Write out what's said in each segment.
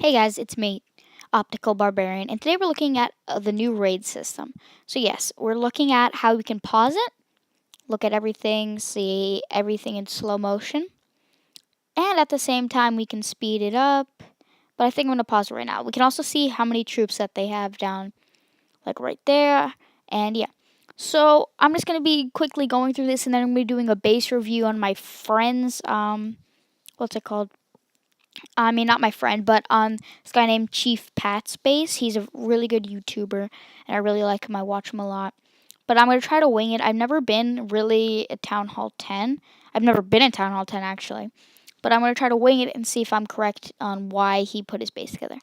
Hey guys, it's me, Optical Barbarian, and today we're looking at the new raid system. So, yes, we're looking at how we can pause it, look at everything, see everything in slow motion, and at the same time, we can speed it up. But I think I'm going to pause it right now. We can also see how many troops that they have down, like right there, and yeah. So, I'm just going to be quickly going through this, and then I'm going to be doing a base review on my friend's, what's it called? I mean, not my friend, but this guy named Chief Pat Space. He's a really good YouTuber, and I really like him. I watch him a lot. But I'm gonna try to wing it. I've never been really at Town Hall 10. I've never been in Town Hall 10 actually, but I'm gonna try to wing it and see if I'm correct on why he put his base together.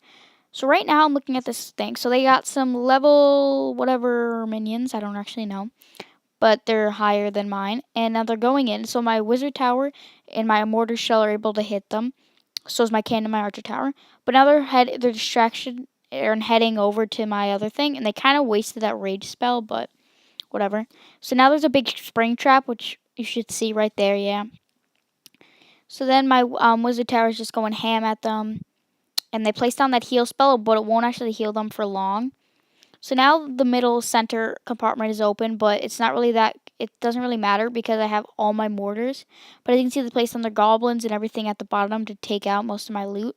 So right now I'm looking at this thing. So they got some level whatever minions. I don't actually know, but they're higher than mine, and now they're going in. So my wizard tower and my mortar shell are able to hit them, so is my cannon and my archer tower. But now they're distraction and heading over to my other thing, and they kind of wasted that rage spell, but whatever. So now there's a big spring trap, which you should see right there, yeah. So then my wizard tower is just going ham at them, and they place down that heal spell, but it won't actually heal them for long. So now the middle center compartment is open, but it's not really that. It doesn't really matter because I have all my mortars. But as you can see, they placed on their goblins and everything at the bottom to take out most of my loot.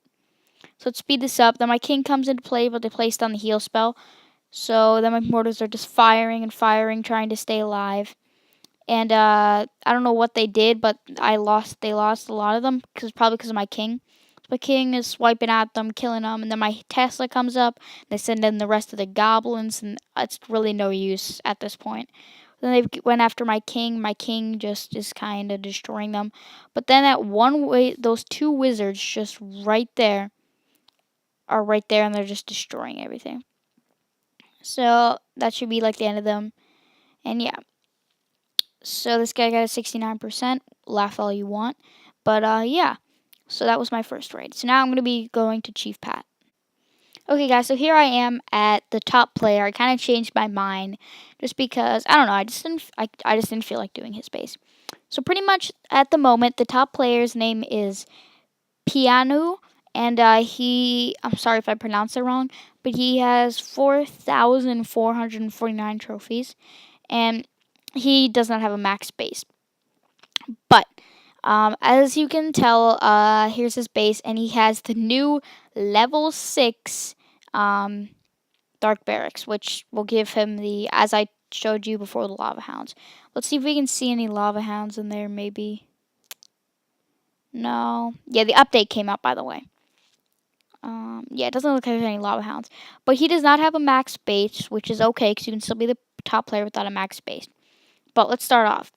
So let's speed this up. Then my king comes into play, but they placed on the heal spell. So then my mortars are just firing and firing, trying to stay alive. And I don't know what they did, but I lost. They lost a lot of them because probably because of my king. So my king is swiping at them, killing them, and then my Tesla comes up. They send in the rest of the goblins, and it's really no use at this point. Then they went after my king. My king just is kind of destroying them. But then at one way, those two wizards just right there are right there, and they're just destroying everything. So that should be like the end of them. And yeah, so this guy got a 69%. Laugh all you want. But yeah. So that was my first raid. So now I'm going to be going to Chief Pat. Okay, guys, so here I am at the top player. I kind of changed my mind just because, I don't know, I just didn't feel like doing his base. So pretty much at the moment, the top player's name is Pianu, and I'm sorry if I pronounce it wrong, but he has 4,449 trophies, and he does not have a max base. But as you can tell, here's his base, and he has the new level 6 um, Dark Barracks, which will give him the, as I showed you before, the Lava Hounds. Let's see if we can see any Lava Hounds in there, maybe. No. Yeah, the update came out, by the way. Yeah, it doesn't look like there's any Lava Hounds. But he does not have a max base, which is okay, because you can still be the top player without a max base. But let's start off.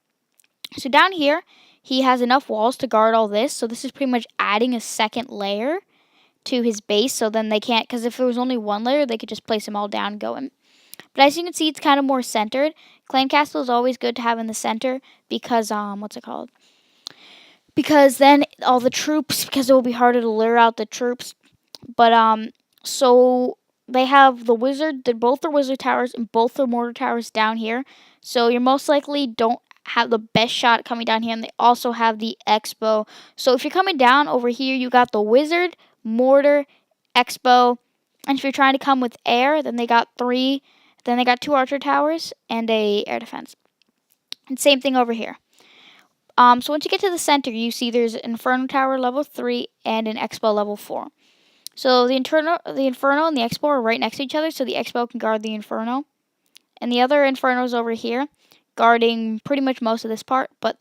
So down here, he has enough walls to guard all this. So this is pretty much adding a second layer to his base. So then they can't, because if there was only one layer, they could just place them all down and go in. But as you can see, it's kind of more centered. Clan Castle is always good to have in the center because, what's it called? Because then all the troops, because it will be harder to lure out the troops. But, so they have the wizard, both the wizard towers and both the mortar towers down here. So you're most likely don't have the best shot coming down here, and they also have the expo. So if you're coming down over here, you got the wizard, mortar, expo, and if you're trying to come with air, then they got three. Then they got two archer towers and a air defense. And same thing over here. So once you get to the center, you see there's an Inferno Tower level 3 and an Expo level 4. So the Inferno and the Expo are right next to each other, so the Expo can guard the Inferno. And the other Inferno is over here, guarding pretty much most of this part. But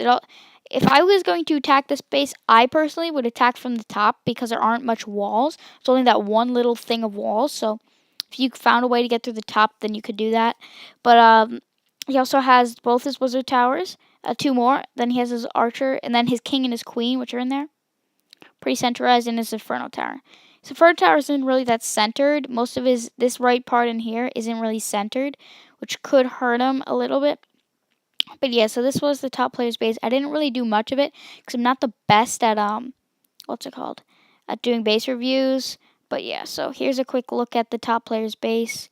if I was going to attack this base, I personally would attack from the top because there aren't much walls. It's only that one little thing of walls, so if you found a way to get through the top, then you could do that. But he also has both his wizard towers, two more. Then he has his archer, and then his king and his queen, which are in there. Pretty centralized in his Inferno Tower. His Inferno Tower isn't really that centered. Most of this right part in here isn't really centered, which could hurt him a little bit. But yeah, so this was the top player's base. I didn't really do much of it because I'm not the best at what's it called? At doing base reviews. But yeah, so here's a quick look at the top player's base.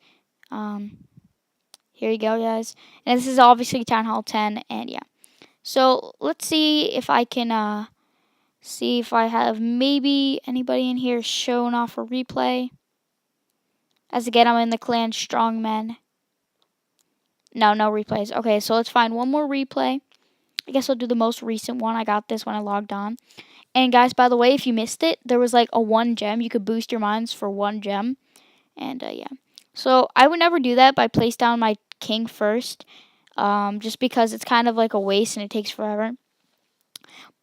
Here you go, guys. And this is obviously Town Hall 10, and yeah. So let's see if I can See if I have maybe anybody in here showing off a replay. As again, I'm in the clan Strongmen. No replays. Okay, so let's find one more replay. I guess I'll do the most recent one. I got this when I logged on. And guys, by the way, if you missed it, there was like a 1 gem. You could boost your mines for 1 gem. And yeah. So I would never do that, but I place down my king first. Just because it's kind of like a waste and it takes forever.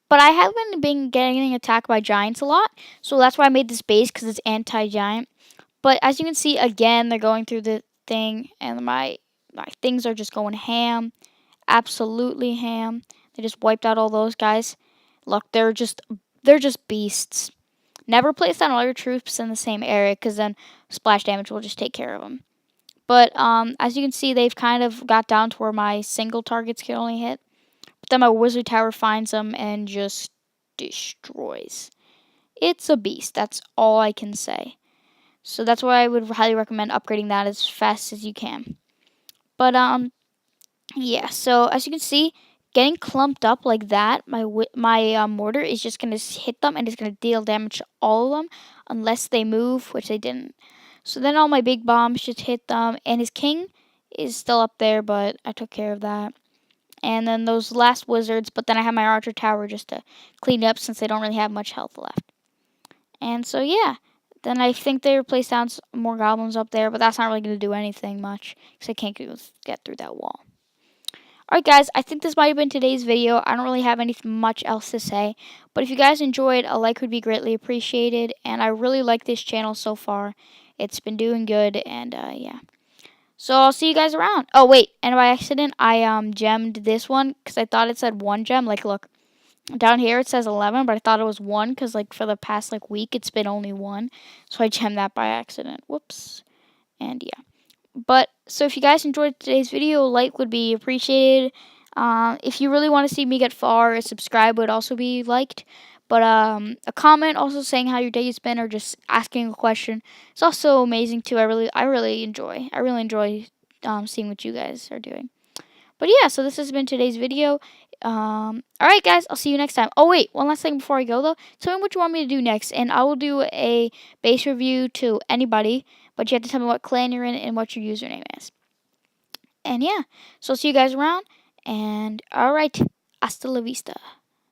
But I haven't been getting attacked by giants a lot. So that's why I made this base, because it's anti-giant. But as you can see, again, they're going through the thing. And my things are just going ham. Absolutely ham. They just wiped out all those guys. Look, they're just beasts. Never place down all your troops in the same area, because then splash damage will just take care of them. But as you can see, they've kind of got down to where my single targets can only hit. But then my wizard tower finds them and just destroys. It's a beast. That's all I can say. So that's why I would highly recommend upgrading that as fast as you can. But yeah. So as you can see, getting clumped up like that, my mortar is just gonna hit them and it's gonna deal damage to all of them unless they move, which they didn't. So then all my big bombs just hit them, and his king is still up there, but I took care of that. And then those last wizards, but then I have my archer tower just to clean up since they don't really have much health left. And so yeah, then I think they replaced down more goblins up there, but that's not really going to do anything much because I can't get through that wall. Alright guys, I think this might have been today's video. I don't really have anything much else to say, but if you guys enjoyed, a like would be greatly appreciated, and I really like this channel so far. It's been doing good, and yeah. So I'll see you guys around. Oh wait, and by accident I gemmed this one because I thought it said 1 gem. Like look, down here it says 11, but I thought it was 1 because like for the past like week it's been only 1. So I gemmed that by accident. Whoops. And yeah. But so if you guys enjoyed today's video, a like would be appreciated. If you really want to see me get far, a subscribe would also be liked. But a comment also saying how your day's been or just asking a question is also amazing too. I really enjoy seeing what you guys are doing. But yeah, so this has been today's video. Alright guys, I'll see you next time. Oh wait, one last thing before I go though. Tell me what you want me to do next, and I will do a base review to anybody, but you have to tell me what clan you're in and what your username is. And yeah, so I'll see you guys around, and alright, hasta la vista.